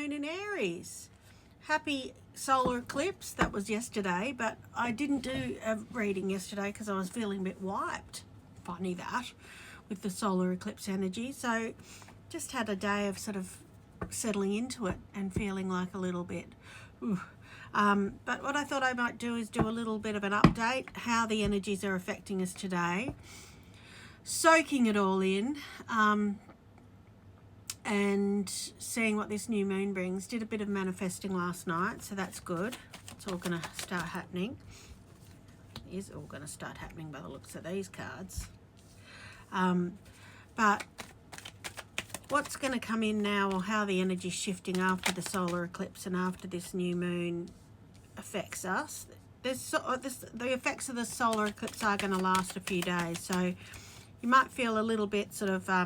moon in Aries. Happy solar eclipse. That was yesterday, but I didn't do a reading yesterday because I was feeling a bit wiped. Funny that, with the solar eclipse energy. So just had a day of sort of settling into it and feeling like a little bit but what I thought I might do is do a little bit of an update, how the energies are affecting us today, soaking it all in, and seeing what this new moon brings. Did a bit of manifesting last night, so that's good. It's all going to start happening. It is all going to start happening by the looks of these cards. But what's going to come in now, or how the energy's shifting after the solar eclipse and after this new moon affects us. The effects of the solar eclipse are going to last a few days, so you might feel a little bit sort of, I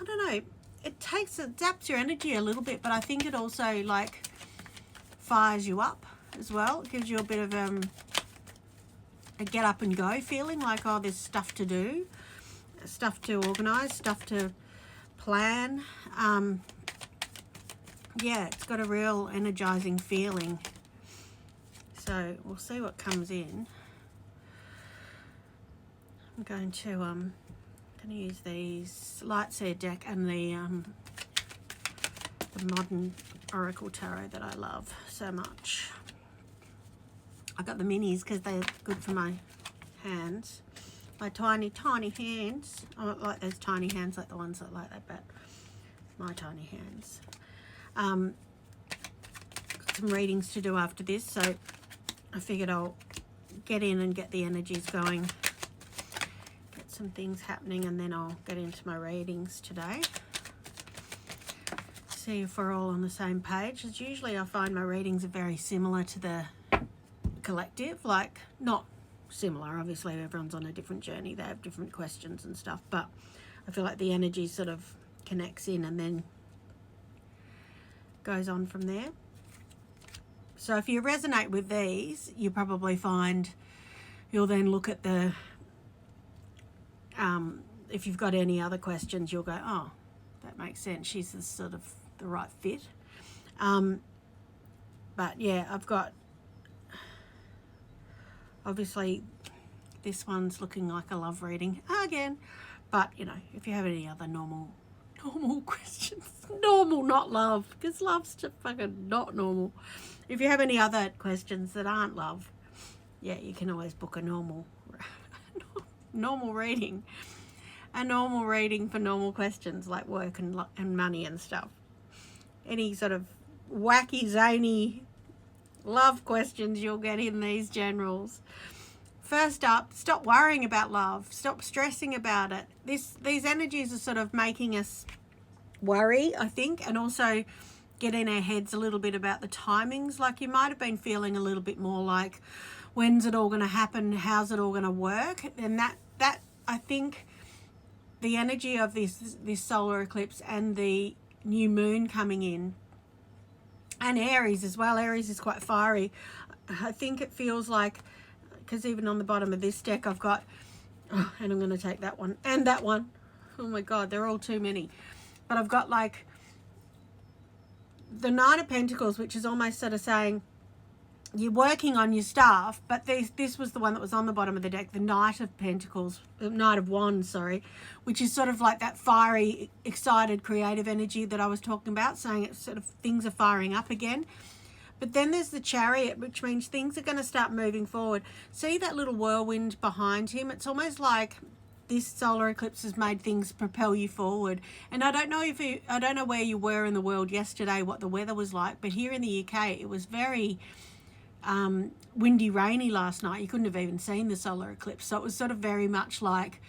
don't know, it zaps your energy a little bit, but I think it also like fires you up as well. It gives you a bit of a get up and go feeling, like, oh, there's stuff to do, stuff to organise, stuff to plan. Yeah, it's got a real energizing feeling. So we'll see what comes in. I'm going to use these Lightseer deck and the modern Oracle Tarot that I love so much. I got the minis because they're good for my hands. My tiny, tiny hands. I don't like those tiny hands like the ones that like that, but my tiny hands. Got some readings to do after this, so I figured I'll get in and get the energies going, get some things happening, and then I'll get into my readings today. See if we're all on the same page. As usually I find my readings are very similar to the collective, like not similar, obviously everyone's on a different journey, they have different questions and stuff, but I feel like the energy sort of connects in and then goes on from there. So if you resonate with these, you probably find you'll then look at the if you've got any other questions, you'll go, oh, that makes sense, she's the sort of the right fit. But yeah, I've got, obviously this one's looking like a love reading again, but you know, if you have any other normal questions, normal, not love, because love's just fucking not normal. If you have any other questions that aren't love, yeah, you can always book a normal reading, a normal reading for normal questions like work and money and stuff. Any sort of wacky, zany love questions you'll get in these generals. First up, stop worrying about love. Stop stressing about it. These energies are sort of making us worry, I think, and also get in our heads a little bit about the timings. Like you might have been feeling a little bit more like, when's it all going to happen? How's it all going to work? And that I think the energy of this solar eclipse and the new moon coming in, and Aries as well. Aries is quite fiery. I think it feels like, because even on the bottom of this deck I've got, oh, and I'm going to take that one and that one. Oh my God, they're all too many. But I've got like the Nine of Pentacles, which is almost sort of saying you're working on your stuff, but this was the one that was on the bottom of the deck, the Knight of Pentacles, Knight of Wands, sorry, which is sort of like that fiery, excited, creative energy that I was talking about, saying it's sort of things are firing up again. But then there's the Chariot, which means things are going to start moving forward. See that little whirlwind behind him? It's almost like this solar eclipse has made things propel you forward. And I don't know where you were in the world yesterday, what the weather was like, but here in the UK it was very windy, rainy last night. You couldn't have even seen the solar eclipse. So it was sort of very much like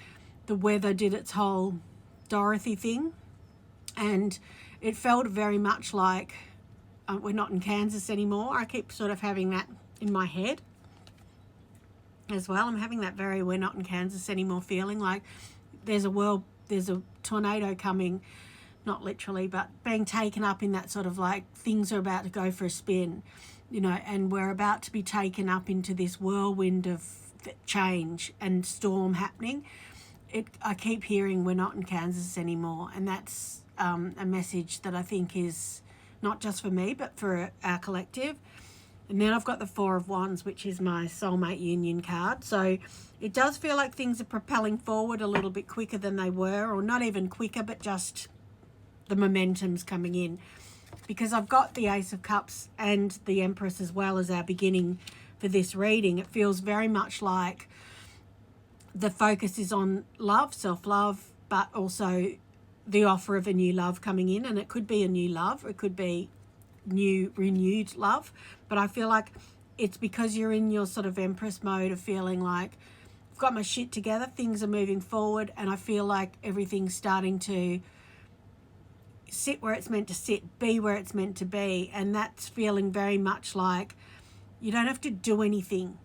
the weather did its whole Dorothy thing. And it felt very much like we're not in Kansas anymore. I keep sort of having that in my head as well. I'm having that very we're not in Kansas anymore feeling, like there's a tornado coming, not literally, but being taken up in that sort of like things are about to go for a spin, you know, and we're about to be taken up into this whirlwind of change and storm happening. I keep hearing we're not in Kansas anymore, and that's a message that I think is not just for me, but for our collective. And then I've got the Four of Wands, which is my soulmate union card. So it does feel like things are propelling forward a little bit quicker than they were, or not even quicker, but just the momentum's coming in. Because I've got the Ace of Cups and the Empress as well as our beginning for this reading. It feels very much like the focus is on love, self-love, but also the offer of a new love coming in. And it could be a new love, it could be new renewed love, but I feel like it's because you're in your sort of Empress mode of feeling like I've got my shit together, things are moving forward, and I feel like everything's starting to sit where it's meant to sit, be where it's meant to be. And that's feeling very much like you don't have to do anything,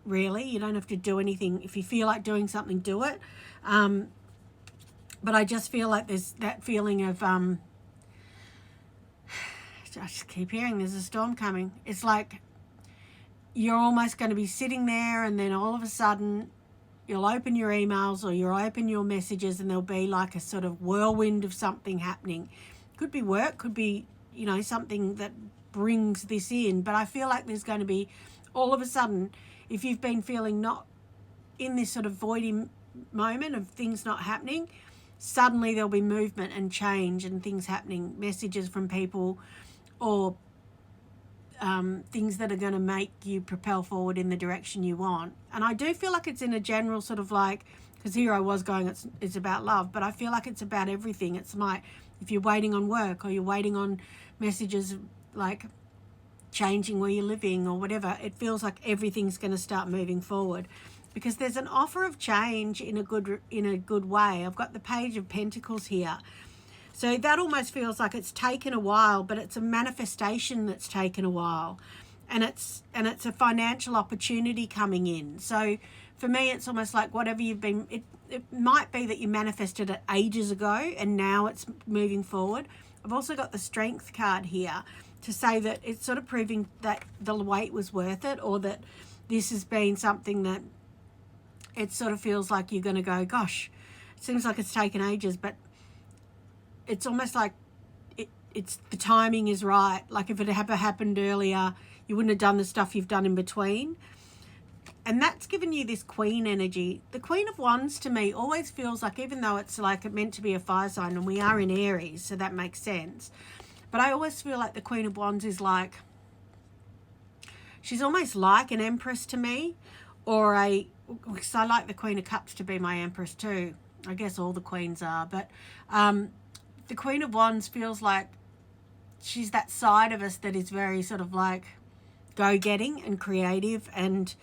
really. You don't have to do anything. If you feel like doing something, do it. But I just feel like there's that feeling of I just keep hearing there's a storm coming. It's like you're almost going to be sitting there, and then all of a sudden you'll open your emails or you'll open your messages, and there'll be like a sort of whirlwind of something happening. Could be work, could be, you know, something that brings this in. But I feel like there's going to be all of a sudden, if you've been feeling not in this sort of voidy moment of things not happening, suddenly there'll be movement and change and things happening, messages from people, or things that are going to make you propel forward in the direction you want. And I do feel like it's in a general sort of like, because here I was going, it's about love, but I feel like it's about everything. It's like if you're waiting on work, or you're waiting on messages like changing where you're living or whatever, it feels like everything's going to start moving forward, because there's an offer of change in a good way. I've got the Page of Pentacles here. So that almost feels like it's taken a while, but it's a manifestation that's taken a while. And it's a financial opportunity coming in. So for me, it's almost like whatever you've been, it might be that you manifested it ages ago and now it's moving forward. I've also got the Strength card here to say that it's sort of proving that the wait was worth it, or that this has been something that it sort of feels like you're going to go, gosh, it seems like it's taken ages, but it's almost like it's the timing is right. Like if it had happened earlier, you wouldn't have done the stuff you've done in between. And that's given you this Queen energy. The Queen of Wands to me always feels like, even though it's like meant to be a fire sign, and we are in Aries, so that makes sense. But I always feel like the Queen of Wands is like, she's almost like an Empress to me, or because I like the Queen of Cups to be my Empress too. I guess all the queens are, but the Queen of Wands feels like she's that side of us that is very sort of like go-getting and creative and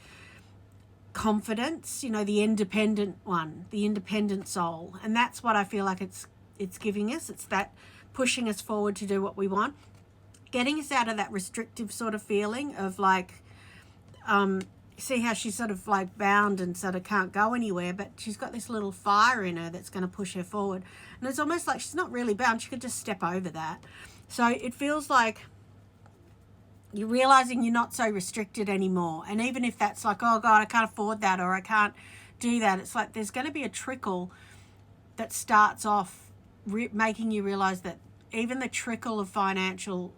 confidence, you know, the independent one, the independent soul. And that's what I feel like it's giving us. It's that pushing us forward to do what we want, getting us out of that restrictive sort of feeling of like, see how she's sort of like bound and sort of can't go anywhere, but she's got this little fire in her that's going to push her forward. And it's almost like she's not really bound. She could just step over that. So it feels like you're realizing you're not so restricted anymore. And even if that's like, oh God, I can't afford that, or I can't do that, it's like there's going to be a trickle that starts off making you realize that even the trickle of financial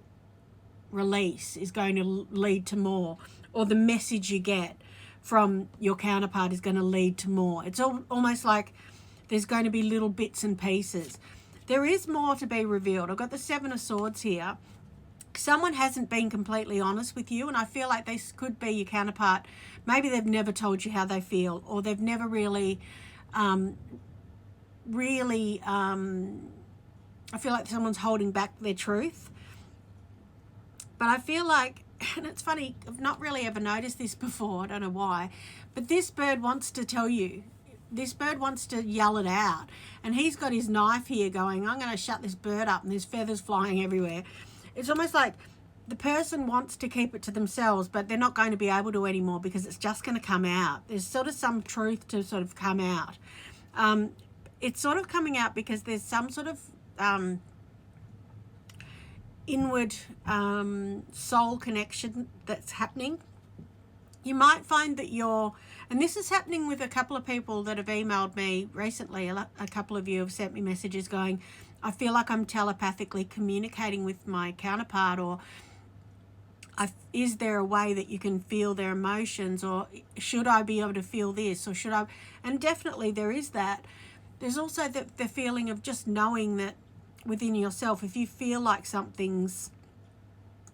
release is going to lead to more, or the message you get from your counterpart is going to lead to more. It's almost like there's going to be little bits and pieces. There is more to be revealed. I've got the Seven of Swords here. Someone hasn't been completely honest with you, and I feel like this could be your counterpart. Maybe they've never told you how they feel, or they've never really I feel like someone's holding back their truth. But I feel like, and it's funny, I've not really ever noticed this before, I don't know why, but this bird wants to tell you. This bird wants to yell it out. And he's got his knife here going, I'm going to shut this bird up, and there's feathers flying everywhere. It's almost like the person wants to keep it to themselves, but they're not going to be able to anymore because it's just going to come out. There's sort of some truth to sort of come out. It's sort of coming out because there's some sort of inward soul connection that's happening. You might find that and this is happening with a couple of people that have emailed me recently. A couple of you have sent me messages going, I feel like I'm telepathically communicating with my counterpart, or is there a way that you can feel their emotions, or should I be able to feel this, or should I? And definitely there is that. There's also the feeling of just knowing that within yourself, if you feel like something's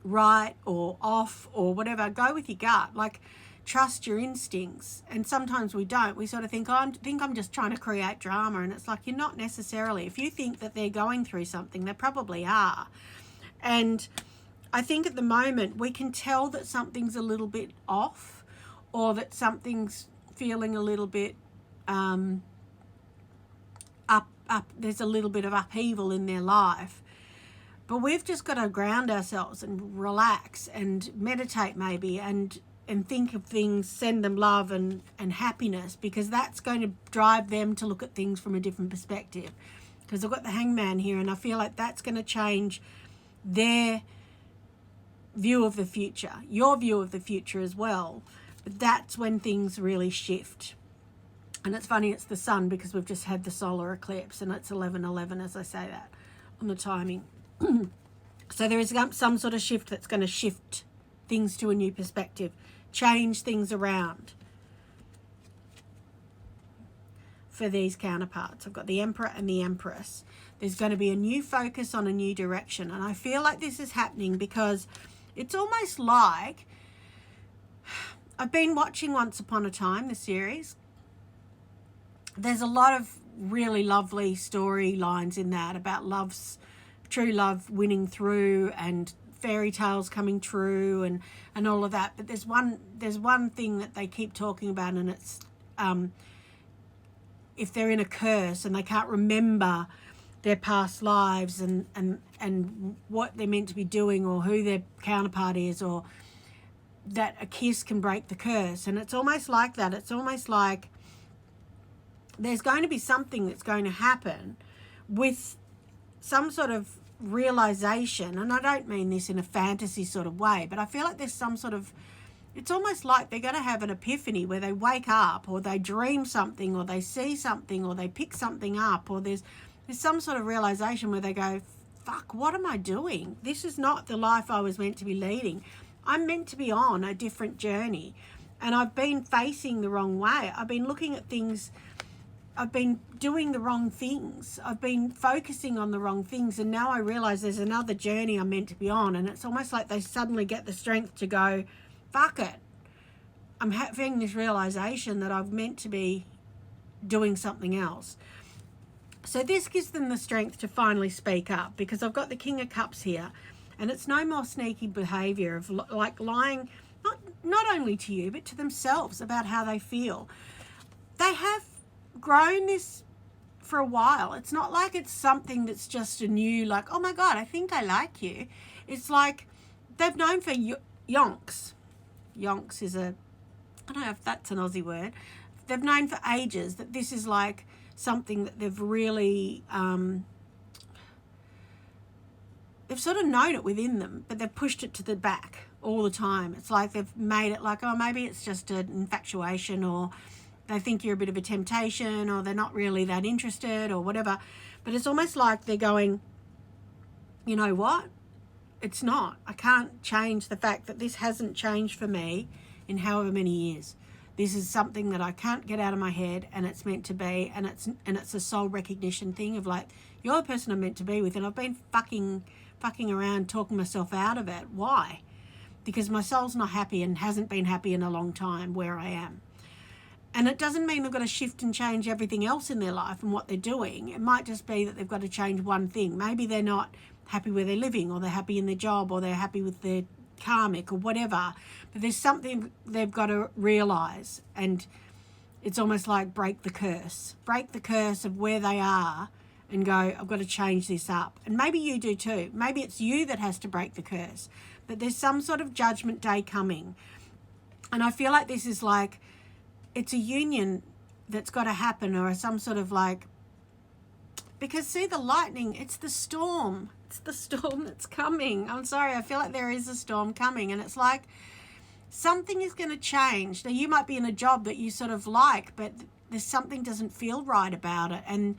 right or off or whatever, go with your gut. Like, trust your instincts. And sometimes we don't. We sort of think, oh, I'm just trying to create drama. And it's like, you're not necessarily. If you think that they're going through something, they probably are. And I think at the moment we can tell that something's a little bit off, or that something's feeling a little bit up. There's a little bit of upheaval in their life. But we've just got to ground ourselves and relax and meditate maybe, and think of things, send them love and happiness, because that's going to drive them to look at things from a different perspective. Because I've got the Hangman here, and I feel like that's going to change their view of the future, your view of the future as well. But that's when things really shift. And it's funny, it's the sun, because we've just had the solar eclipse, and it's 11:11 as I say that on the timing. So there is some sort of shift that's going to shift things to a new perspective, change things around for these counterparts. I've got the Emperor and the Empress. There's going to be a new focus on a new direction. And I feel like this is happening because it's almost like, I've been watching Once Upon a Time, the series. There's a lot of really lovely storylines in that about true love winning through, and fairy tales coming true, and all of that. But there's one thing that they keep talking about, and it's if they're in a curse and they can't remember their past lives and what they're meant to be doing, or who their counterpart is, or that a kiss can break the curse. And it's almost like that. It's almost like there's going to be something that's going to happen with some sort of realization. And I don't mean this in a fantasy sort of way, but I feel like there's some sort of, it's almost like they're going to have an epiphany where they wake up, or they dream something, or they see something, or they pick something up, or there's some sort of realization where they go, fuck, what am I doing? This is not the life I was meant to be leading. I'm meant to be on a different journey, and I've been facing the wrong way. I've been looking at things, I've been doing the wrong things. I've been focusing on the wrong things. And now I realize there's another journey I'm meant to be on. And it's almost like they suddenly get the strength to go, fuck it. I'm having this realization that I've meant to be doing something else. So this gives them the strength to finally speak up, because I've got the King of Cups here, and it's no more sneaky behavior of like lying, not only to you, but to themselves about how they feel. They have grown this for a while. It's not like it's something that's just a new, like, oh my God, I think I like you. It's like they've known for yonks. Yonks is I don't know if that's an Aussie word. They've known for ages that this is like something that they've really, they've sort of known it within them, but they've pushed it to the back all the time. It's like they've made it like, oh, maybe it's just an infatuation, or they think you're a bit of a temptation, or they're not really that interested, or whatever. But it's almost like they're going, you know what? It's not. I can't change the fact that this hasn't changed for me in however many years. This is something that I can't get out of my head, and it's meant to be, and it's a soul recognition thing of like, you're the person I'm meant to be with, and I've been fucking around talking myself out of it. Why? Because my soul's not happy and hasn't been happy in a long time where I am. And it doesn't mean they've got to shift and change everything else in their life and what they're doing. It might just be that they've got to change one thing. Maybe they're not happy where they're living, or they're happy in their job, or they're happy with their karmic, or whatever. But there's something they've got to realise, and it's almost like break the curse. Break the curse of where they are and go, I've got to change this up. And maybe you do too. Maybe it's you that has to break the curse. But there's some sort of judgment day coming. And I feel like this is like, it's a union that's got to happen, or some sort of like, because see the lightning, it's the storm. It's the storm that's coming. I'm sorry, I feel like there is a storm coming, and it's like something is going to change. Now you might be in a job that you sort of like, but there's something doesn't feel right about it. And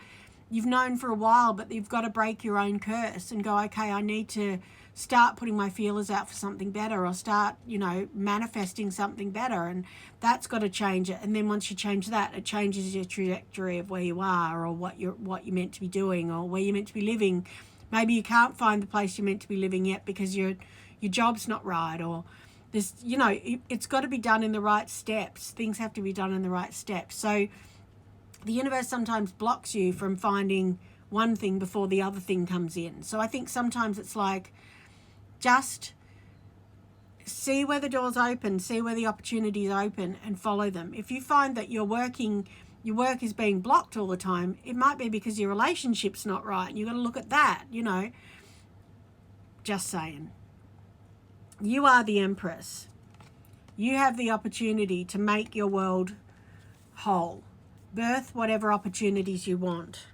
you've known for a while, but you've got to break your own curse and go, okay, I need to start putting my feelers out for something better, or start, you know, manifesting something better, and that's got to change it. And then once you change that, it changes your trajectory of where you are, or what you're meant to be doing, or where you're meant to be living. Maybe you can't find the place you're meant to be living yet because your job's not right, or this, you know, it's got to be done in the right steps. Things have to be done in the right steps. So the universe sometimes blocks you from finding one thing before the other thing comes in. So I think sometimes it's like, just see where the doors open, see where the opportunities open, and follow them. If you find that your work is being blocked all the time, it might be because your relationship's not right, and you've got to look at that, you know. Just saying. You are the Empress. You have the opportunity to make your world whole. Birth whatever opportunities you want.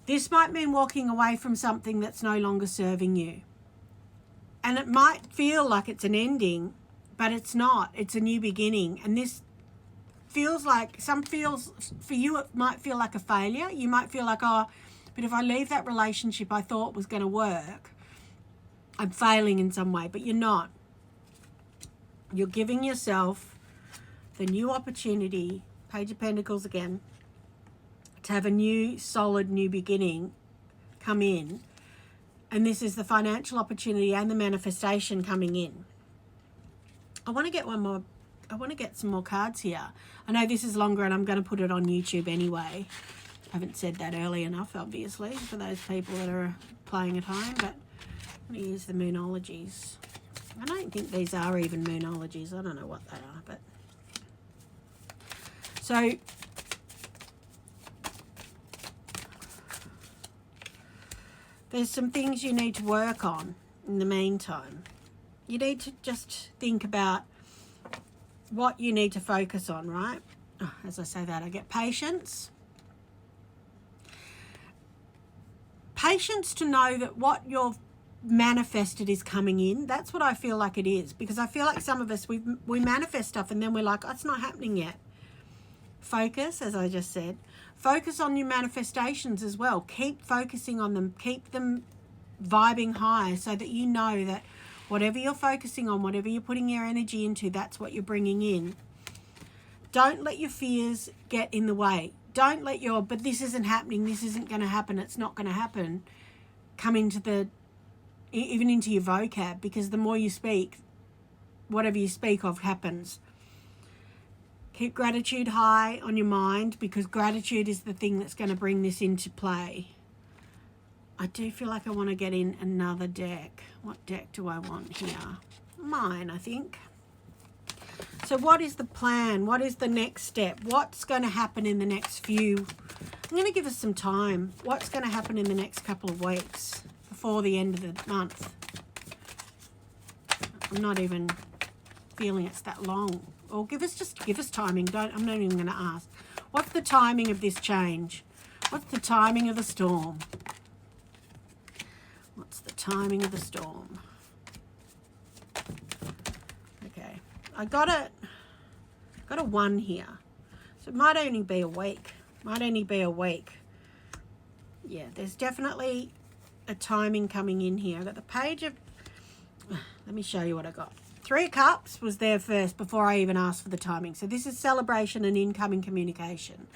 This might mean walking away from something that's no longer serving you. And it might feel like it's an ending, but it's not. It's a new beginning. And this feels like, for you, it might feel like a failure. You might feel like, oh, but if I leave that relationship I thought was going to work, I'm failing in some way. But you're not. You're giving yourself the new opportunity, Page of Pentacles again, to have a new, solid, new beginning come in. And this is the financial opportunity and the manifestation coming in. I want to get some more cards here. I know this is longer and I'm going to put it on YouTube anyway. I haven't said that early enough, obviously, for those people that are playing at home, but I'm going to use the Moonologies. I don't think these are even Moonologies. I don't know what they are, but... So... there's some things you need to work on in the meantime. You need to just think about what you need to focus on, right? Oh, as I say that, I get patience. Patience to know that what you've manifested is coming in. That's what I feel like it is. Because I feel like some of us, we manifest stuff and then we're like, oh, it's not happening yet. Focus, as I just said. Focus on your manifestations as well. Keep focusing on them. Keep them vibing high so that you know that whatever you're focusing on, whatever you're putting your energy into, that's what you're bringing in. Don't let your fears get in the way. Don't let your, but this isn't happening, this isn't going to happen, it's not going to happen, come into even into your vocab, because the more you speak, whatever you speak of happens. Keep gratitude high on your mind, because gratitude is the thing that's going to bring this into play. I do feel like I want to get in another deck. What deck do I want here? Mine, I think. So what is the plan? What is the next step? What's going to happen in the next few? I'm going to give us some time. What's going to happen in the next couple of weeks before the end of the month? I'm not even feeling it's that long. Or give us timing. I'm not even going to ask. What's the timing of this change? What's the timing of the storm? What's the timing of the storm? Okay, I got a 1 here. So it might only be a week. Yeah, there's definitely a timing coming in here. I got the page of, let me show you what I got. 3 of Cups was there first before I even asked for the timing. So this is celebration and incoming communication.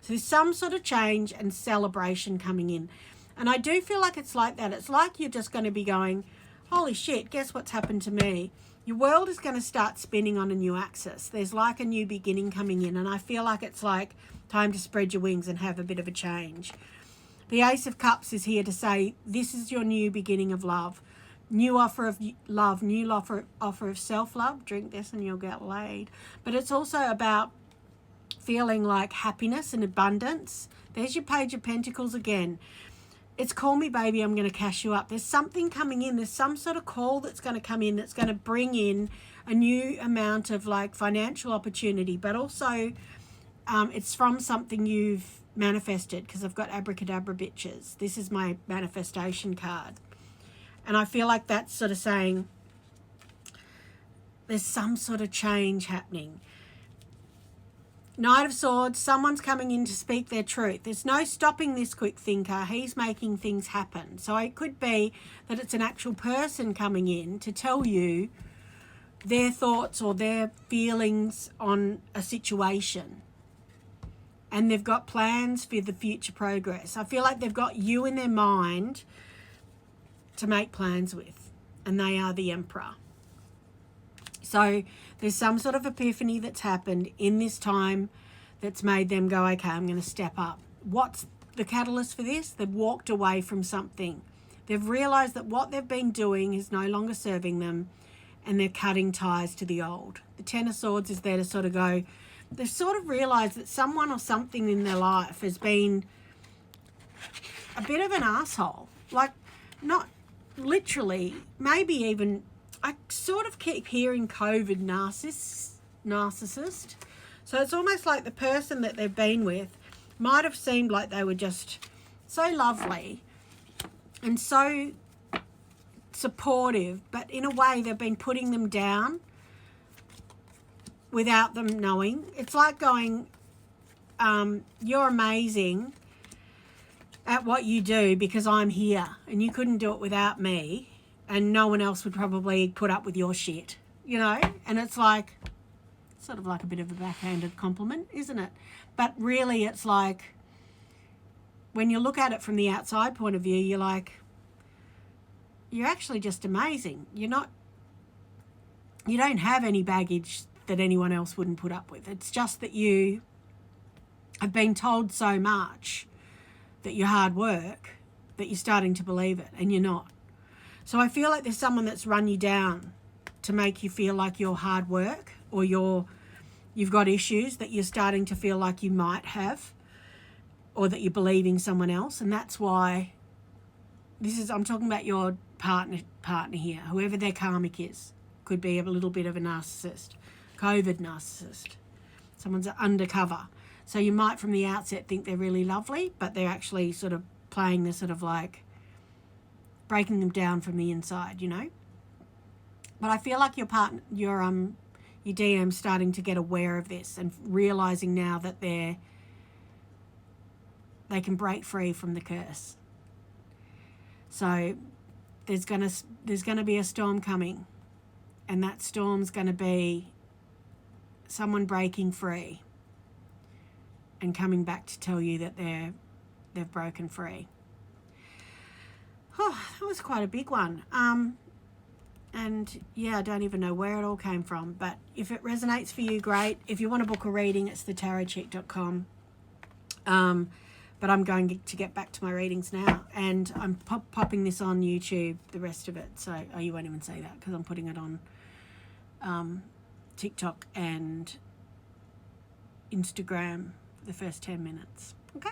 So there's some sort of change and celebration coming in. And I do feel like it's like that. It's like you're just going to be going, holy shit, guess what's happened to me? Your world is going to start spinning on a new axis. There's like a new beginning coming in. And I feel like it's like time to spread your wings and have a bit of a change. The Ace of Cups is here to say, this is your new beginning of love. New offer of love, new offer of self-love. Drink this and you'll get laid. But it's also about feeling like happiness and abundance. There's your Page of Pentacles again. It's call me baby, I'm going to cash you up. There's something coming in. There's some sort of call that's going to come in that's going to bring in a new amount of like financial opportunity. But also it's from something you've manifested, because I've got abracadabra bitches. This is my manifestation card. And I feel like that's sort of saying there's some sort of change happening. Knight of Swords, someone's coming in to speak their truth. There's no stopping this quick thinker. He's making things happen. So it could be that it's an actual person coming in to tell you their thoughts or their feelings on a situation. And they've got plans for the future progress. I feel like they've got you in their mind to make plans with. And they are the Emperor. So there's some sort of epiphany that's happened in this time that's made them go, okay, I'm going to step up. What's the catalyst for this? They've walked away from something. They've realised that what they've been doing is no longer serving them, and they're cutting ties to the old. The Ten of Swords is there to sort of go, they've sort of realised that someone or something in their life has been a bit of an asshole. Like, not literally, maybe even, I sort of keep hearing COVID narcissist. So it's almost like the person that they've been with might have seemed like they were just so lovely and so supportive, but in a way they've been putting them down without them knowing. It's like going, you're amazing at what you do because I'm here and you couldn't do it without me. And no one else would probably put up with your shit, you know? And it's like, sort of like a bit of a backhanded compliment, isn't it? But really it's like, when you look at it from the outside point of view, you're like, you're actually just amazing. You don't have any baggage that anyone else wouldn't put up with. It's just that you have been told so much that you're hard work that you're starting to believe it, and you're not. So I feel like there's someone that's run you down to make you feel like you're hard work, or you've got issues that you're starting to feel like you might have, or that you're believing someone else. And that's why I'm talking about your partner here, whoever their karmic is. Could be a little bit of a narcissist, COVID narcissist. Someone's undercover. So you might from the outset think they're really lovely, but they're actually sort of playing this sort of like breaking them down from the inside, you know. But I feel like your DM's starting to get aware of this and realizing now that they can break free from the curse. So there's gonna be a storm coming, and that storm's gonna be someone breaking free and coming back to tell you that they've broken free. Oh, that was quite a big one. And yeah, I don't even know where it all came from, but if it resonates for you, great. If you want to book a reading, it's thetarotchick.com. But I'm going to get back to my readings now, and I'm popping this on YouTube, the rest of it. So, you won't even say that because I'm putting it on TikTok and Instagram for the first 10 minutes. Okay.